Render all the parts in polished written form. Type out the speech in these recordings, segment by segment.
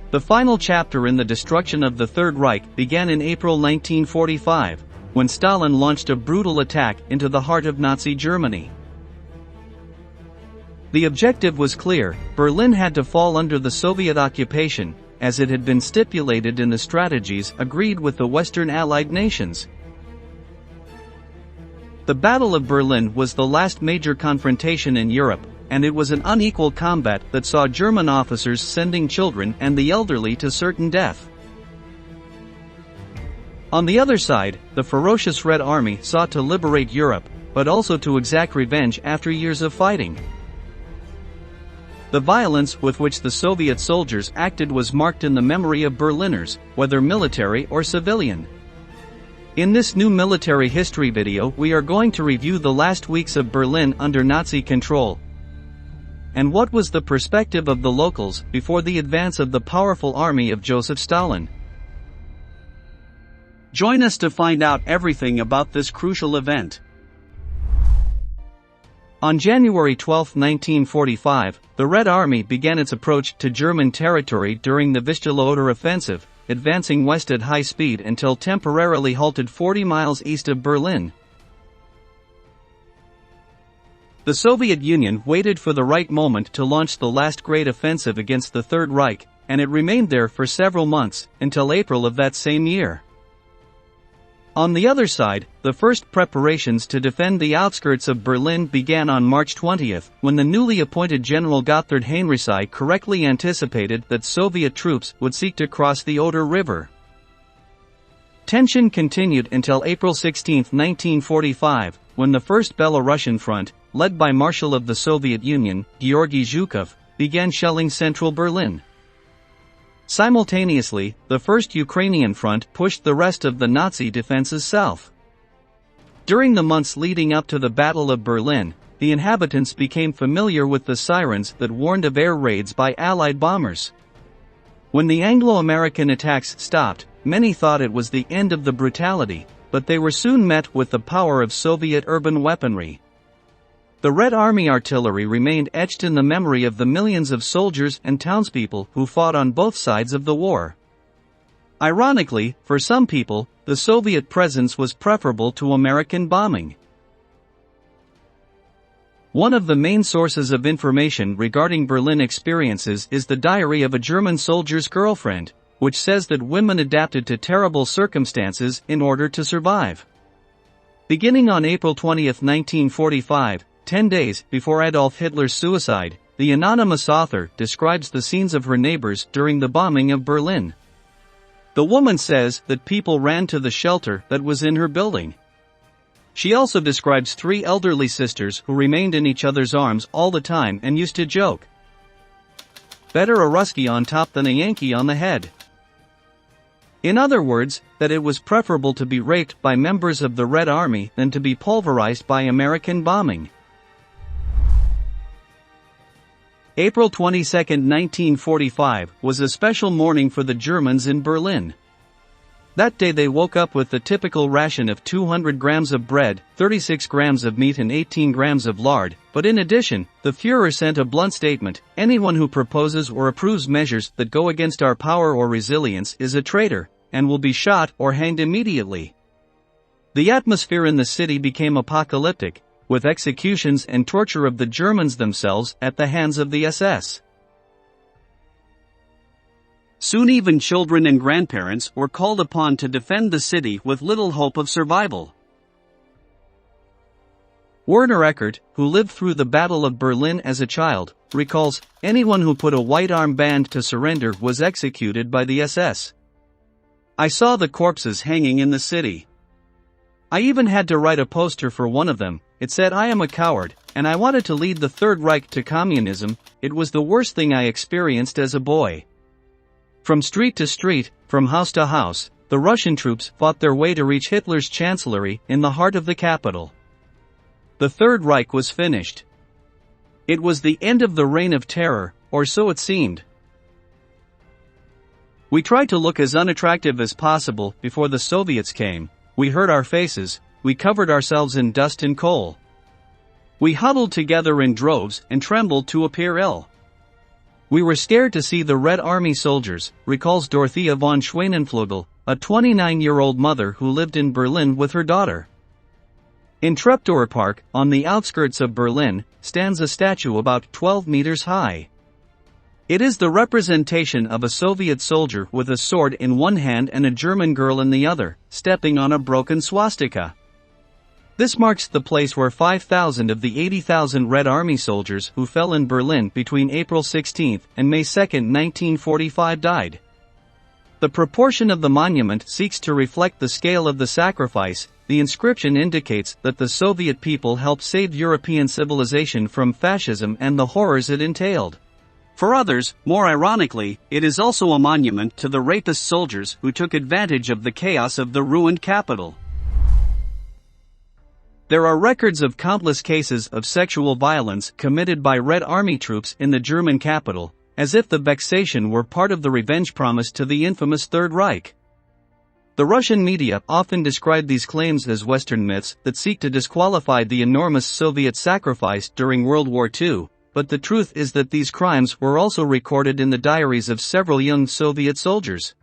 The final chapter in the destruction of the Third Reich began in April 1945, when Stalin launched a brutal attack into the heart of Nazi Germany. The objective was clear: Berlin had to fall under the Soviet occupation, as it had been stipulated in the strategies agreed with the Western Allied nations. The Battle of Berlin was the last major confrontation in Europe, and it was an unequal combat that saw German officers sending children and the elderly to certain death. On the other side, the ferocious Red Army sought to liberate Europe, but also to exact revenge after years of fighting. The violence with which the Soviet soldiers acted was marked in the memory of Berliners, whether military or civilian. In this new military history video, we are going to review the last weeks of Berlin under Nazi control, and what was the perspective of the locals before the advance of the powerful army of Joseph Stalin. Join us to find out everything about this crucial event. On January 12, 1945, the Red Army began its approach to German territory during the Vistula-Oder offensive, advancing west at high speed until temporarily halted 40 miles east of Berlin. The Soviet Union waited for the right moment to launch the last great offensive against the Third Reich, and it remained there for several months, until April of that same year. On the other side, the first preparations to defend the outskirts of Berlin began on March 20, when the newly appointed General Gotthard Heinrichsai correctly anticipated that Soviet troops would seek to cross the Oder River. Tension continued until April 16, 1945, when the First Belarusian Front, led by Marshal of the Soviet Union, Georgy Zhukov, began shelling central Berlin. Simultaneously, the First Ukrainian Front pushed the rest of the Nazi defenses south. During the months leading up to the Battle of Berlin, the inhabitants became familiar with the sirens that warned of air raids by Allied bombers. When the Anglo-American attacks stopped, many thought it was the end of the brutality, but they were soon met with the power of Soviet urban weaponry. The Red Army artillery remained etched in the memory of the millions of soldiers and townspeople who fought on both sides of the war. Ironically, for some people, the Soviet presence was preferable to American bombing. One of the main sources of information regarding Berlin experiences is the diary of a German soldier's girlfriend, which says that women adapted to terrible circumstances in order to survive. Beginning on April 20, 1945, 10 days before Adolf Hitler's suicide, the anonymous author describes the scenes of her neighbors during the bombing of Berlin. The woman says that people ran to the shelter that was in her building. She also describes 3 elderly sisters who remained in each other's arms all the time and used to joke, "Better a Ruskie on top than a Yankee on the head." In other words, that it was preferable to be raped by members of the Red Army than to be pulverized by American bombing. April 22, 1945, was a special morning for the Germans in Berlin. That day they woke up with the typical ration of 200 grams of bread, 36 grams of meat and 18 grams of lard, but in addition, the Führer sent a blunt statement: anyone who proposes or approves measures that go against our power or resilience is a traitor, and will be shot or hanged immediately. The atmosphere in the city became apocalyptic, with executions and torture of the Germans themselves at the hands of the SS. Soon even children and grandparents were called upon to defend the city with little hope of survival. Werner Eckert, who lived through the Battle of Berlin as a child, recalls, "Anyone who put a white armband to surrender was executed by the SS. I saw the corpses hanging in the city. I even had to write a poster for one of them. It said, 'I am a coward, and I wanted to lead the Third Reich to communism.' It was the worst thing I experienced as a boy." From street to street, from house to house, the Russian troops fought their way to reach Hitler's chancellery in the heart of the capital. The Third Reich was finished. It was the end of the reign of terror, or so it seemed. We tried to look as unattractive as possible before the Soviets came. We hid our faces, we covered ourselves in dust and coal. We huddled together in droves and trembled to appear ill. "We were scared to see the Red Army soldiers," recalls Dorothea von Schwanenflügel, a 29-year-old mother who lived in Berlin with her daughter. In Treptower Park, on the outskirts of Berlin, stands a statue about 12 meters high. It is the representation of a Soviet soldier with a sword in one hand and a German girl in the other, stepping on a broken swastika. This marks the place where 5,000 of the 80,000 Red Army soldiers who fell in Berlin between April 16 and May 2, 1945 died. The proportion of the monument seeks to reflect the scale of the sacrifice. The inscription indicates that the Soviet people helped save European civilization from fascism and the horrors it entailed. For others, more ironically, it is also a monument to the rapist soldiers who took advantage of the chaos of the ruined capital. There are records of countless cases of sexual violence committed by Red Army troops in the German capital, as if the vexation were part of the revenge promised to the infamous Third Reich. The Russian media often describe these claims as Western myths that seek to disqualify the enormous Soviet sacrifice during World War II, but the truth is that these crimes were also recorded in the diaries of several young Soviet soldiers.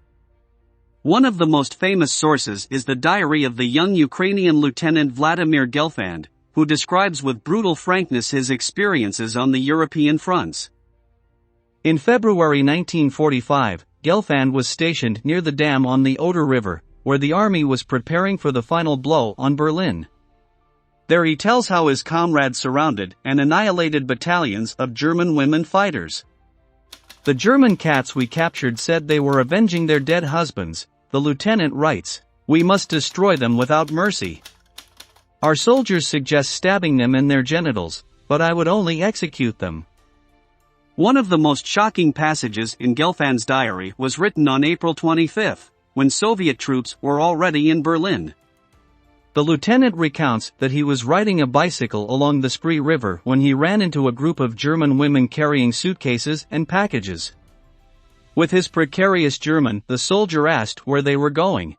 One of the most famous sources is the diary of the young Ukrainian Lieutenant Vladimir Gelfand, who describes with brutal frankness his experiences on the European fronts. In February 1945, Gelfand was stationed near the dam on the Oder River, where the army was preparing for the final blow on Berlin. There he tells how his comrades surrounded and annihilated battalions of German women fighters. "The German cats we captured said they were avenging their dead husbands," the lieutenant writes. "We must destroy them without mercy. Our soldiers suggest stabbing them in their genitals, but I would only execute them." One of the most shocking passages in Gelfand's diary was written on April 25, when Soviet troops were already in Berlin. The lieutenant recounts that he was riding a bicycle along the Spree River when he ran into a group of German women carrying suitcases and packages. With his precarious German, the soldier asked where they were going.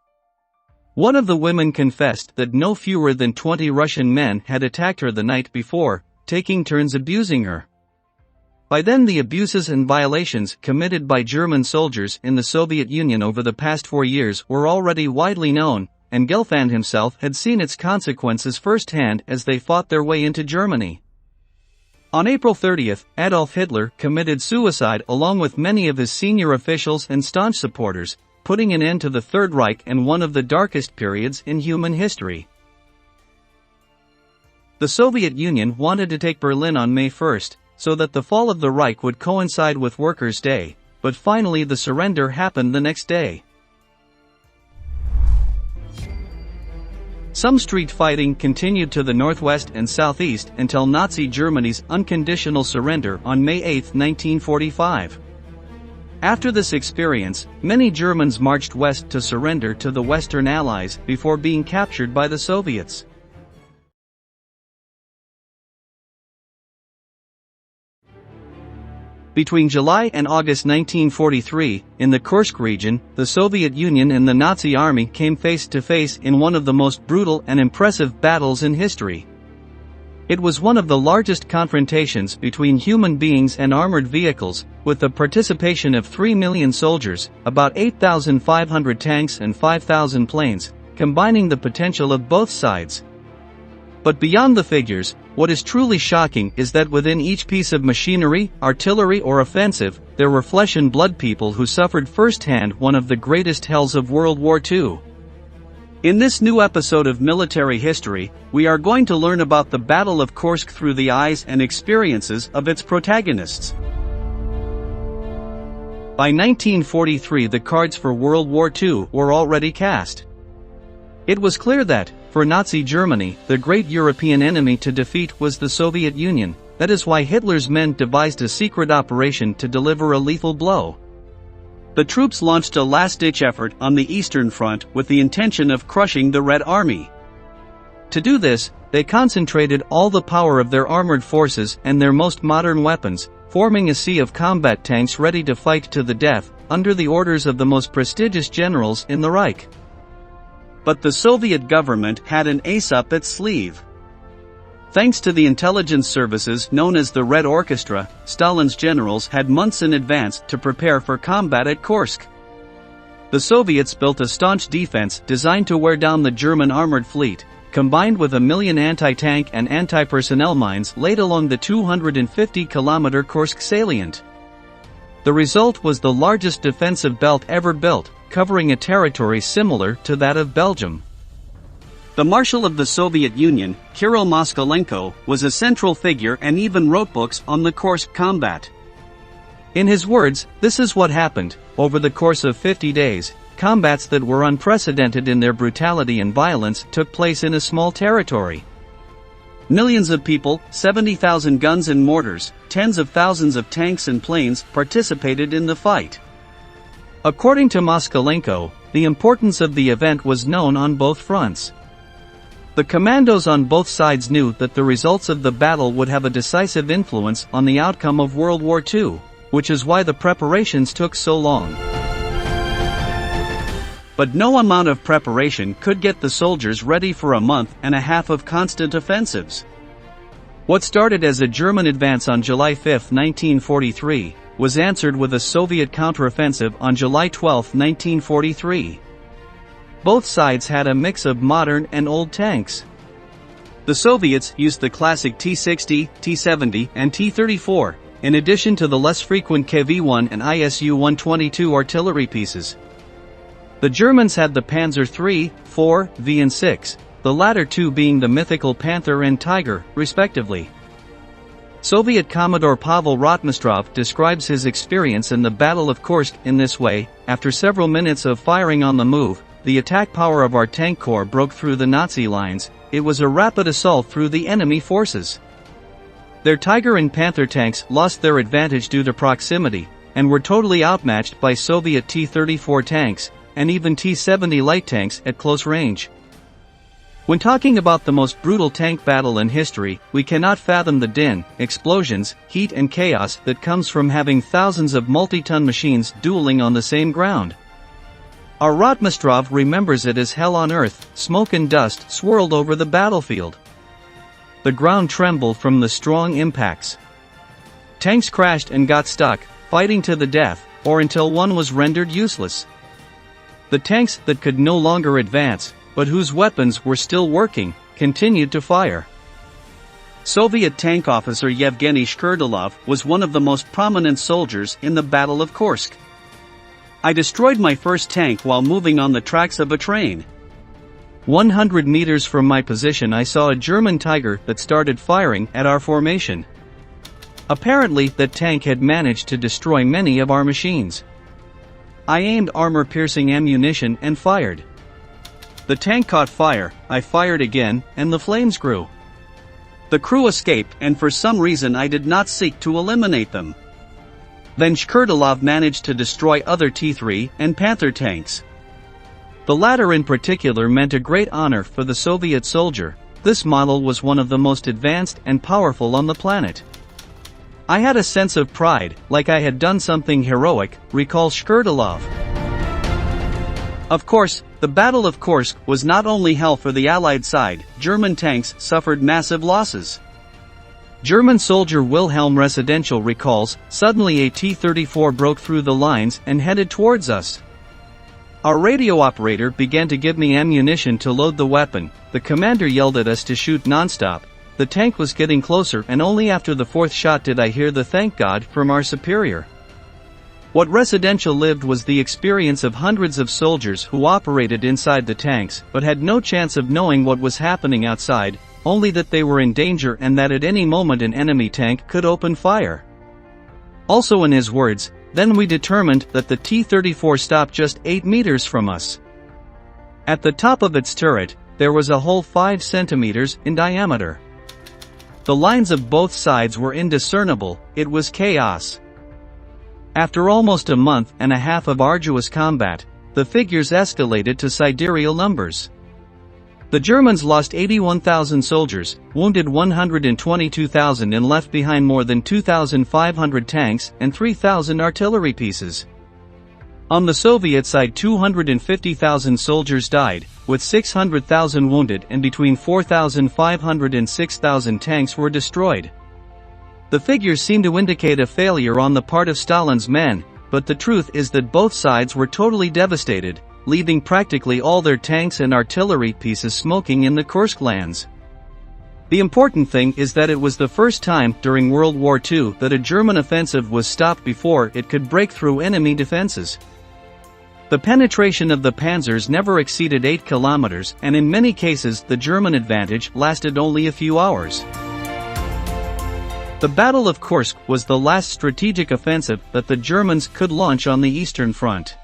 One of the women confessed that no fewer than 20 Russian men had attacked her the night before, taking turns abusing her. By then, the abuses and violations committed by German soldiers in the Soviet Union over the past 4 years were already widely known, and Gelfand himself had seen its consequences firsthand as they fought their way into Germany. On April 30, Adolf Hitler committed suicide along with many of his senior officials and staunch supporters, putting an end to the Third Reich and one of the darkest periods in human history. The Soviet Union wanted to take Berlin on May 1, so that the fall of the Reich would coincide with Workers' Day, but finally the surrender happened the next day. Some street fighting continued to the northwest and southeast until Nazi Germany's unconditional surrender on May 8, 1945. After this experience, many Germans marched west to surrender to the Western Allies before being captured by the Soviets. Between July and August 1943, in the Kursk region, the Soviet Union and the Nazi army came face to face in one of the most brutal and impressive battles in history. It was one of the largest confrontations between human beings and armored vehicles, with the participation of 3 million soldiers, about 8,500 tanks and 5,000 planes, combining the potential of both sides. But beyond the figures, what is truly shocking is that within each piece of machinery, artillery or offensive, there were flesh and blood people who suffered firsthand one of the greatest hells of World War II. In this new episode of Military History, we are going to learn about the Battle of Kursk through the eyes and experiences of its protagonists. By 1943, the cards for World War II were already cast. It was clear that, for Nazi Germany, the great European enemy to defeat was the Soviet Union. That is why Hitler's men devised a secret operation to deliver a lethal blow. The troops launched a last-ditch effort on the Eastern Front with the intention of crushing the Red Army. To do this, they concentrated all the power of their armored forces and their most modern weapons, forming a sea of combat tanks ready to fight to the death, under the orders of the most prestigious generals in the Reich. But the Soviet government had an ace up its sleeve. Thanks to the intelligence services known as the Red Orchestra, Stalin's generals had months in advance to prepare for combat at Kursk. The Soviets built a staunch defense designed to wear down the German armored fleet, combined with 1 million anti-tank and anti-personnel mines laid along the 250-kilometer Kursk salient. The result was the largest defensive belt ever built, covering a territory similar to that of Belgium. The Marshal of the Soviet Union, Kirill Moskalenko, was a central figure and even wrote books on the Kursk combat. In his words, this is what happened. Over the course of 50 days, combats that were unprecedented in their brutality and violence took place in a small territory. Millions of people, 70,000 guns and mortars, tens of thousands of tanks and planes participated in the fight. According to Moskalenko, the importance of the event was known on both fronts. The commandos on both sides knew that the results of the battle would have a decisive influence on the outcome of World War II, which is why the preparations took so long. But no amount of preparation could get the soldiers ready for a month and a half of constant offensives. What started as a German advance on July 5, 1943, was answered with a Soviet counteroffensive on July 12, 1943. Both sides had a mix of modern and old tanks. The Soviets used the classic T-60, T-70, and T-34, in addition to the less frequent KV-1 and ISU-122 artillery pieces. The Germans had the Panzer III, IV, V and VI, the latter two being the mythical Panther and Tiger, respectively. Soviet Commodore Pavel Rotmistrov describes his experience in the Battle of Kursk in this way: after several minutes of firing on the move, the attack power of our tank corps broke through the Nazi lines. It was a rapid assault through the enemy forces. Their Tiger and Panther tanks lost their advantage due to proximity, and were totally outmatched by Soviet T-34 tanks, and even T-70 light tanks at close range. When talking about the most brutal tank battle in history, we cannot fathom the din, explosions, heat and chaos that comes from having thousands of multi-ton machines dueling on the same ground. Our Rotmistrov remembers it as hell on earth. Smoke and dust swirled over the battlefield. The ground trembled from the strong impacts. Tanks crashed and got stuck, fighting to the death, or until one was rendered useless. The tanks that could no longer advance, but whose weapons were still working, continued to fire. Soviet tank officer Yevgeny Shkurdilov was one of the most prominent soldiers in the Battle of Kursk. I destroyed my first tank while moving on the tracks of a train. 100 meters from my position I saw a German Tiger that started firing at our formation. Apparently that tank had managed to destroy many of our machines. I aimed armor-piercing ammunition and fired. The tank caught fire, I fired again, and the flames grew. The crew escaped, and for some reason I did not seek to eliminate them. Then Shkurdilov managed to destroy other T-3 and Panther tanks. The latter in particular meant a great honor for the Soviet soldier. This model was one of the most advanced and powerful on the planet. I had a sense of pride, like I had done something heroic, recalls Shkurdilov. Of course, the Battle of Kursk was not only hell for the Allied side. German tanks suffered massive losses. German soldier Wilhelm Residential recalls, suddenly a T-34 broke through the lines and headed towards us. Our radio operator began to give me ammunition to load the weapon. The commander yelled at us to shoot non-stop. The tank was getting closer, and only after the fourth shot did I hear the "thank God" from our superior. What Residential lived was the experience of hundreds of soldiers who operated inside the tanks but had no chance of knowing what was happening outside, only that they were in danger and that at any moment an enemy tank could open fire. Also in his words, then we determined that the T-34 stopped just 8 meters from us. At the top of its turret, there was a hole 5 centimeters in diameter. The lines of both sides were indiscernible. It was chaos. After almost a month and a half of arduous combat, the figures escalated to sidereal numbers. The Germans lost 81,000 soldiers, wounded 122,000 and left behind more than 2,500 tanks and 3,000 artillery pieces. On the Soviet side, 250,000 soldiers died, with 600,000 wounded, and between 4,500 and 6,000 tanks were destroyed. The figures seem to indicate a failure on the part of Stalin's men, but the truth is that both sides were totally devastated, leaving practically all their tanks and artillery pieces smoking in the Kursk lands. The important thing is that it was the first time during World War II that a German offensive was stopped before it could break through enemy defenses. The penetration of the panzers never exceeded 8 kilometers, and in many cases the German advantage lasted only a few hours. The Battle of Kursk was the last strategic offensive that the Germans could launch on the Eastern Front.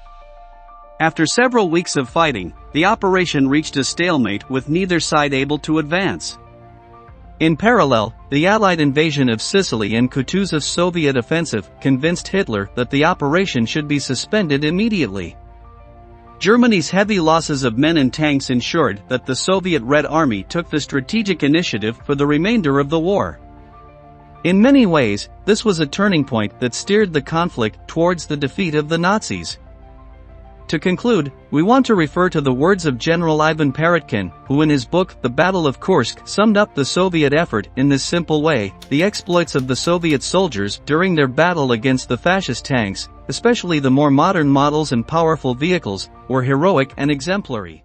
After several weeks of fighting, the operation reached a stalemate with neither side able to advance. In parallel, the Allied invasion of Sicily and Kutuzov's Soviet offensive convinced Hitler that the operation should be suspended immediately. Germany's heavy losses of men and tanks ensured that the Soviet Red Army took the strategic initiative for the remainder of the war. In many ways, this was a turning point that steered the conflict towards the defeat of the Nazis. To conclude, we want to refer to the words of General Ivan Parytkin, who in his book The Battle of Kursk summed up the Soviet effort in this simple way: the exploits of the Soviet soldiers during their battle against the fascist tanks, especially the more modern models and powerful vehicles, were heroic and exemplary.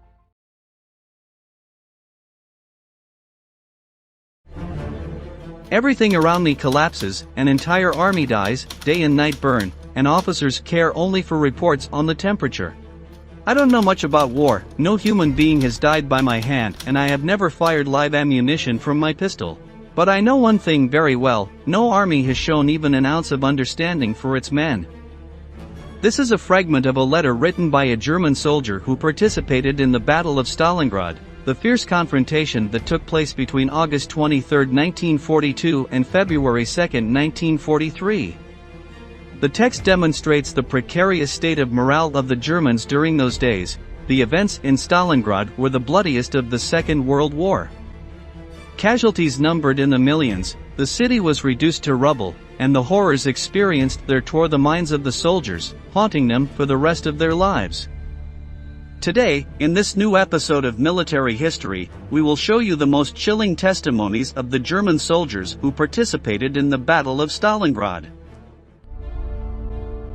Everything around me collapses, an entire army dies, day and night burn, and officers care only for reports on the temperature. I don't know much about war, no human being has died by my hand, and I have never fired live ammunition from my pistol. But I know one thing very well: no army has shown even an ounce of understanding for its men. This is a fragment of a letter written by a German soldier who participated in the Battle of Stalingrad, the fierce confrontation that took place between August 23, 1942 and February 2, 1943. The text demonstrates the precarious state of morale of the Germans during those days. The events in Stalingrad were the bloodiest of the Second World War. Casualties numbered in the millions, the city was reduced to rubble, and the horrors experienced there tore the minds of the soldiers, haunting them for the rest of their lives. Today, in this new episode of Military History, we will show you the most chilling testimonies of the German soldiers who participated in the Battle of Stalingrad.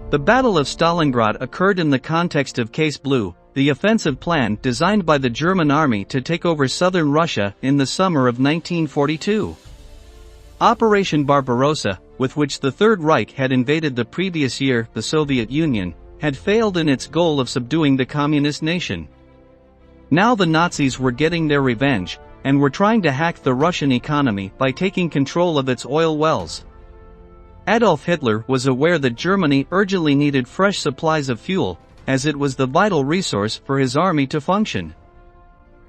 The Battle of Stalingrad occurred in the context of Case Blue, the offensive plan designed by the German army to take over southern Russia in the summer of 1942. Operation Barbarossa, with which the Third Reich had invaded the previous year the Soviet Union, had failed in its goal of subduing the communist nation. Now the Nazis were getting their revenge, and were trying to hack the Russian economy by taking control of its oil wells. Adolf Hitler was aware that Germany urgently needed fresh supplies of fuel, as it was the vital resource for his army to function.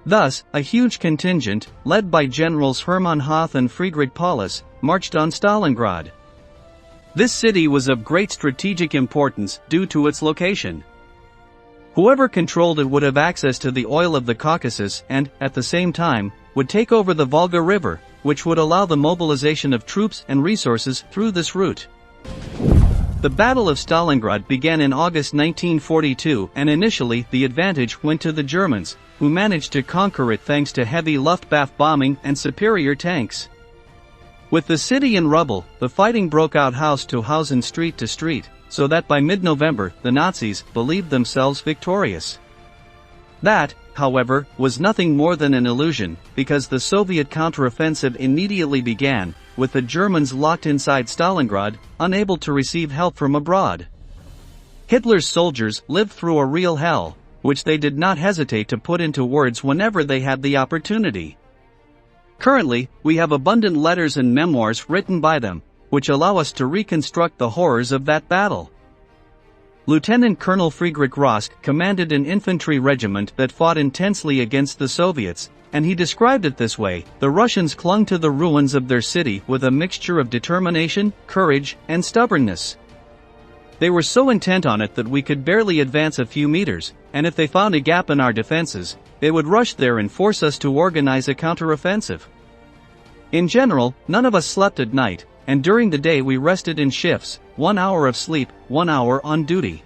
Thus, a huge contingent, led by Generals Hermann Hoth and Friedrich Paulus, marched on Stalingrad. This city was of great strategic importance due to its location. Whoever controlled it would have access to the oil of the Caucasus and, at the same time, would take over the Volga River, which would allow the mobilization of troops and resources through this route. The Battle of Stalingrad began in August 1942, and initially the advantage went to the Germans, who managed to conquer it thanks to heavy Luftwaffe bombing and superior tanks. With the city in rubble, the fighting broke out house to house and street to street, so that by mid-November the Nazis believed themselves victorious. That, however, was nothing more than an illusion, because the Soviet counteroffensive immediately began, with the Germans locked inside Stalingrad, unable to receive help from abroad. Hitler's soldiers lived through a real hell, which they did not hesitate to put into words whenever they had the opportunity. Currently, we have abundant letters and memoirs written by them, which allow us to reconstruct the horrors of that battle. Lieutenant Colonel Friedrich Rosk commanded an infantry regiment that fought intensely against the Soviets, and he described it this way: the Russians clung to the ruins of their city with a mixture of determination, courage, and stubbornness. They were so intent on it that we could barely advance a few meters, and if they found a gap in our defenses, they would rush there and force us to organize a counteroffensive. In general, none of us slept at night, and during the day we rested in shifts, 1 hour of sleep, 1 hour on duty.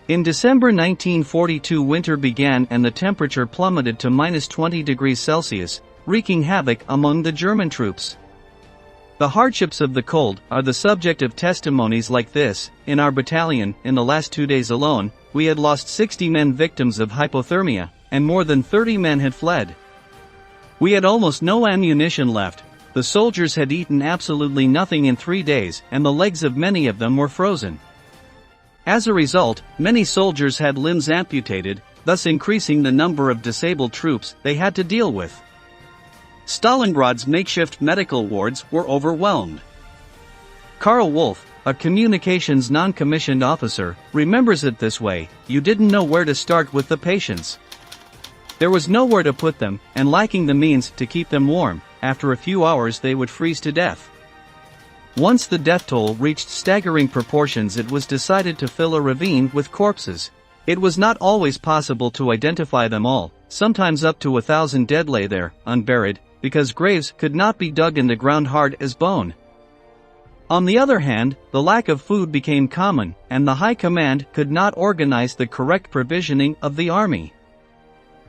In December 1942, winter began and the temperature plummeted to -20 degrees Celsius, wreaking havoc among the German troops. The hardships of the cold are the subject of testimonies like this. In our battalion, in the last 2 days alone, we had lost 60 men victims of hypothermia, and more than 30 men had fled. We had almost no ammunition left. The soldiers had eaten absolutely nothing in 3 days, and the legs of many of them were frozen. As a result, many soldiers had limbs amputated, thus increasing the number of disabled troops they had to deal with. Stalingrad's makeshift medical wards were overwhelmed. Karl Wolf, a communications non-commissioned officer, remembers it this way: "You didn't know where to start with the patients. There was nowhere to put them, and lacking the means to keep them warm, after a few hours they would freeze to death." Once the death toll reached staggering proportions, it was decided to fill a ravine with corpses. It was not always possible to identify them all. Sometimes up to 1,000 dead lay there, unburied, because graves could not be dug in the ground hard as bone. On the other hand, the lack of food became common, and the High Command could not organize the correct provisioning of the army.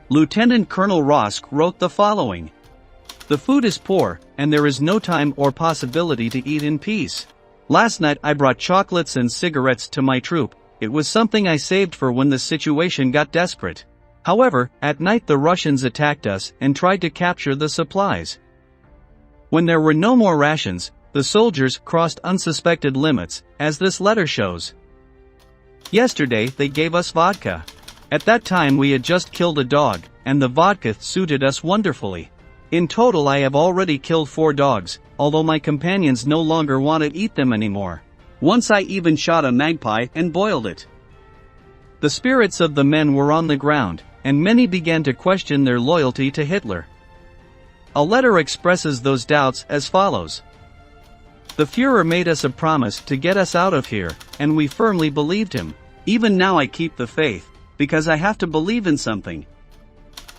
Lieutenant Colonel Rosk wrote the following: "The food is poor, and there is no time or possibility to eat in peace. Last night I brought chocolates and cigarettes to my troop. It was something I saved for when the situation got desperate. However, at night the Russians attacked us and tried to capture the supplies. When there were no more rations, the soldiers crossed unsuspected limits, as this letter shows. Yesterday they gave us vodka. At that time we had just killed a dog, and the vodka suited us wonderfully. In total I have already killed 4 dogs, although my companions no longer want to eat them anymore. Once I even shot a magpie and boiled it." The spirits of the men were on the ground, and many began to question their loyalty to Hitler. A letter expresses those doubts as follows: "The Führer made us a promise to get us out of here, and we firmly believed him. Even now I keep the faith, because I have to believe in something.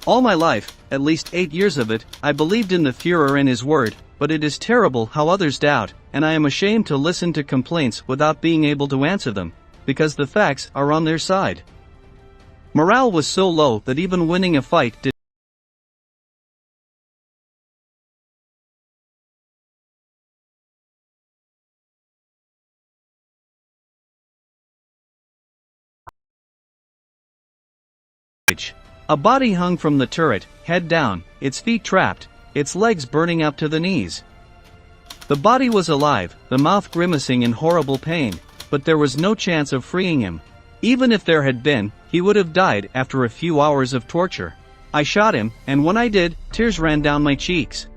All my life, at least 8 years of it, I believed in the Führer and his word, but it is terrible how others doubt, and I am ashamed to listen to complaints without being able to answer them, because the facts are on their side." Morale was so low that even winning a fight did A body hung from the turret, head down, its feet trapped, its legs burning up to the knees. The body was alive, the mouth grimacing in horrible pain, but there was no chance of freeing him. Even if there had been, he would have died after a few hours of torture. I shot him, and when I did, tears ran down my cheeks.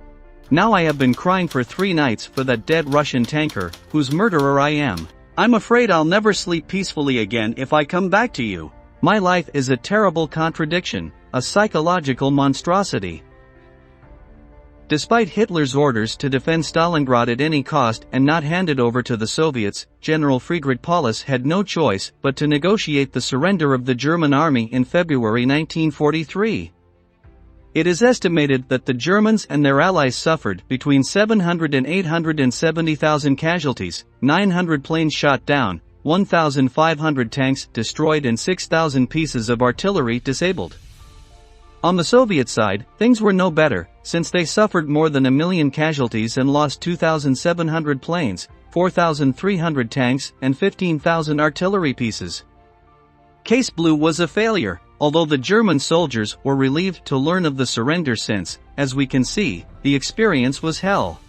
Now I have been crying for 3 nights for that dead Russian tanker, whose murderer I am. I'm afraid I'll never sleep peacefully again if I come back to you. My life is a terrible contradiction, a psychological monstrosity." Despite Hitler's orders to defend Stalingrad at any cost and not hand it over to the Soviets, General Friedrich Paulus had no choice but to negotiate the surrender of the German army in February 1943. It is estimated that the Germans and their allies suffered between 700 and 870,000 casualties, 900 planes shot down, 1,500 tanks destroyed and 6,000 pieces of artillery disabled. On the Soviet side, things were no better, since they suffered more than 1 million casualties and lost 2,700 planes, 4,300 tanks, and 15,000 artillery pieces. Case Blue was a failure, although the German soldiers were relieved to learn of the surrender since, as we can see, the experience was hell.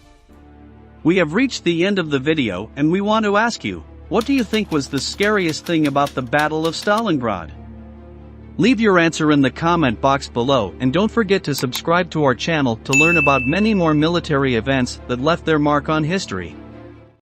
We have reached the end of the video and we want to ask you, what do you think was the scariest thing about the Battle of Stalingrad? Leave your answer in the comment box below and don't forget to subscribe to our channel to learn about many more military events that left their mark on history.